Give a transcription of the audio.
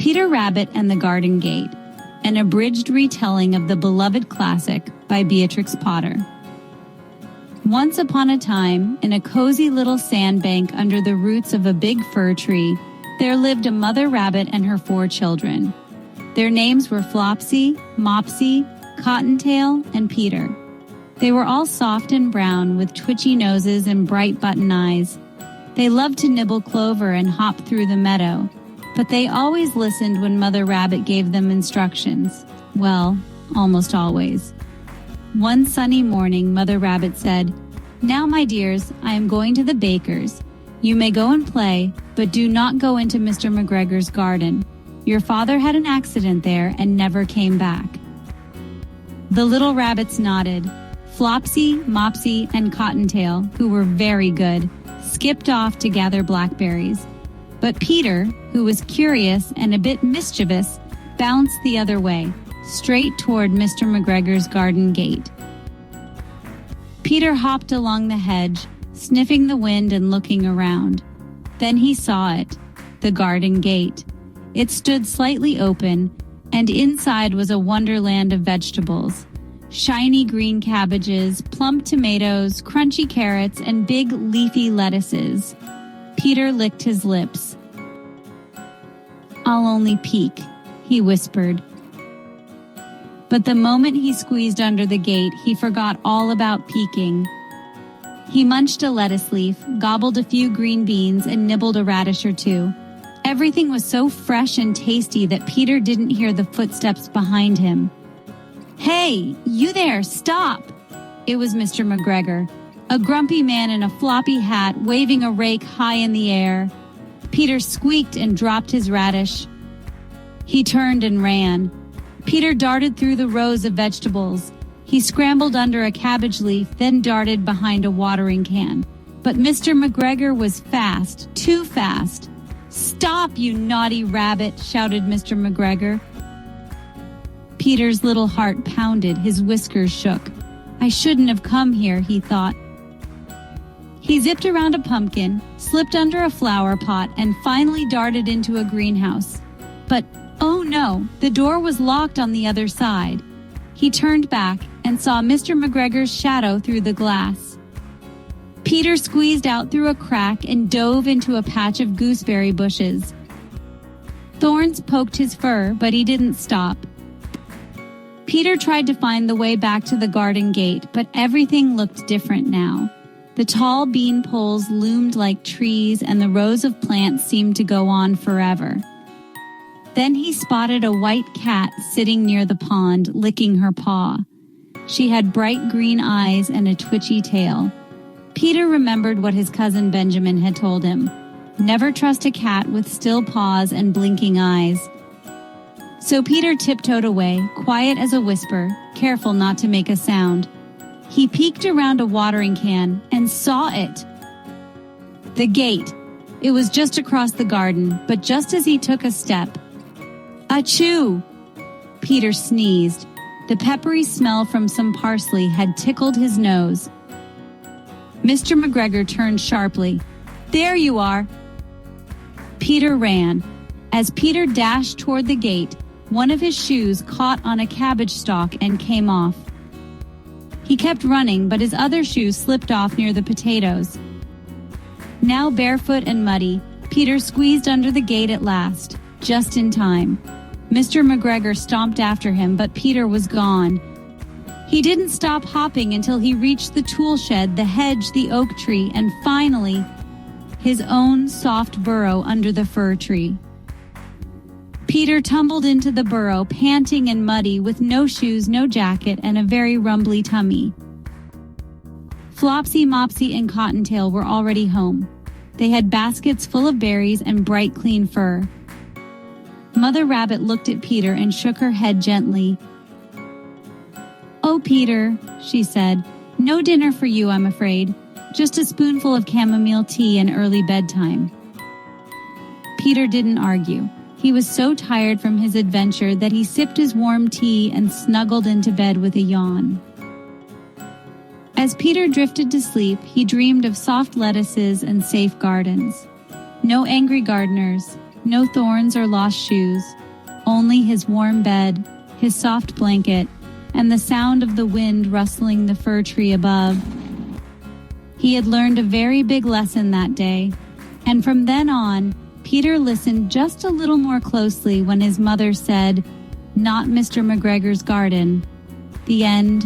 Peter Rabbit and the Garden Gate, an abridged retelling of the beloved classic by Beatrix Potter. Once upon a time, in a cozy little sandbank under the roots of a big fir tree, there lived a mother rabbit and her 4 children. Their names were Flopsy, Mopsy, Cottontail, and Peter. They were all soft and brown with twitchy noses and bright button eyes. They loved to nibble clover and hop through the meadow, but they always listened when Mother Rabbit gave them instructions. Well, almost always. One sunny morning, Mother Rabbit said, "Now, my dears, I am going to the baker's. You may go and play, but do not go into Mr. McGregor's garden. Your father had an accident there and never came back." The little rabbits nodded. Flopsy, Mopsy, and Cottontail, who were very good, skipped off to gather blackberries. But Peter, who was curious and a bit mischievous, bounced the other way, straight toward Mr. McGregor's garden gate. Peter hopped along the hedge, sniffing the wind and looking around. Then he saw it, the garden gate. It stood slightly open, and inside was a wonderland of vegetables. Shiny green cabbages, plump tomatoes, crunchy carrots, and big leafy lettuces. Peter licked his lips. "I'll only peek," he whispered. But the moment he squeezed under the gate, he forgot all about peeking. He munched a lettuce leaf, gobbled a few green beans, and nibbled a radish or 2. Everything was so fresh and tasty that Peter didn't hear the footsteps behind him. "Hey, you there, stop!" It was Mr. McGregor, a grumpy man in a floppy hat waving a rake high in the air. Peter squeaked and dropped his radish. He turned and ran. Peter darted through the rows of vegetables. He scrambled under a cabbage leaf, then darted behind a watering can. But Mr. McGregor was fast, too fast. "Stop, you naughty rabbit!" shouted Mr. McGregor. Peter's little heart pounded, his whiskers shook. "I shouldn't have come here," he thought. He zipped around a pumpkin, slipped under a flower pot, and finally darted into a greenhouse. But, oh no, the door was locked on the other side. He turned back and saw Mr. McGregor's shadow through the glass. Peter squeezed out through a crack and dove into a patch of gooseberry bushes. Thorns poked his fur, but he didn't stop. Peter tried to find the way back to the garden gate, but everything looked different now. The tall bean poles loomed like trees, and the rows of plants seemed to go on forever. Then he spotted a white cat sitting near the pond, licking her paw. She had bright green eyes and a twitchy tail. Peter remembered what his cousin Benjamin had told him. Never trust a cat with still paws and blinking eyes. So Peter tiptoed away, quiet as a whisper, careful not to make a sound. He peeked around a watering can and saw it. The gate. It was just across the garden, but just as he took a step, "Achoo!" Peter sneezed. The peppery smell from some parsley had tickled his nose. Mr. McGregor turned sharply. "There you are!" Peter ran. As Peter dashed toward the gate, one of his shoes caught on a cabbage stalk and came off. He kept running, but his other shoe slipped off near the potatoes. Now barefoot and muddy, Peter squeezed under the gate at last, just in time. Mr. McGregor stomped after him, but Peter was gone. He didn't stop hopping until he reached the tool shed, the hedge, the oak tree, and finally, his own soft burrow under the fir tree. Peter tumbled into the burrow, panting and muddy, with no shoes, no jacket, and a very rumbly tummy. Flopsy, Mopsy, and Cottontail were already home. They had baskets full of berries and bright, clean fur. Mother Rabbit looked at Peter and shook her head gently. "Oh, Peter," she said, "no dinner for you, I'm afraid. Just a spoonful of chamomile tea and early bedtime." Peter didn't argue. He was so tired from his adventure that he sipped his warm tea and snuggled into bed with a yawn. As Peter drifted to sleep, he dreamed of soft lettuces and safe gardens. No angry gardeners, No thorns or lost shoes, only his warm bed, his soft blanket, and the sound of the wind rustling the fir tree above. He had learned a very big lesson that day, and from then on, Peter listened just a little more closely when his mother said, "Not Mr. McGregor's garden." The end.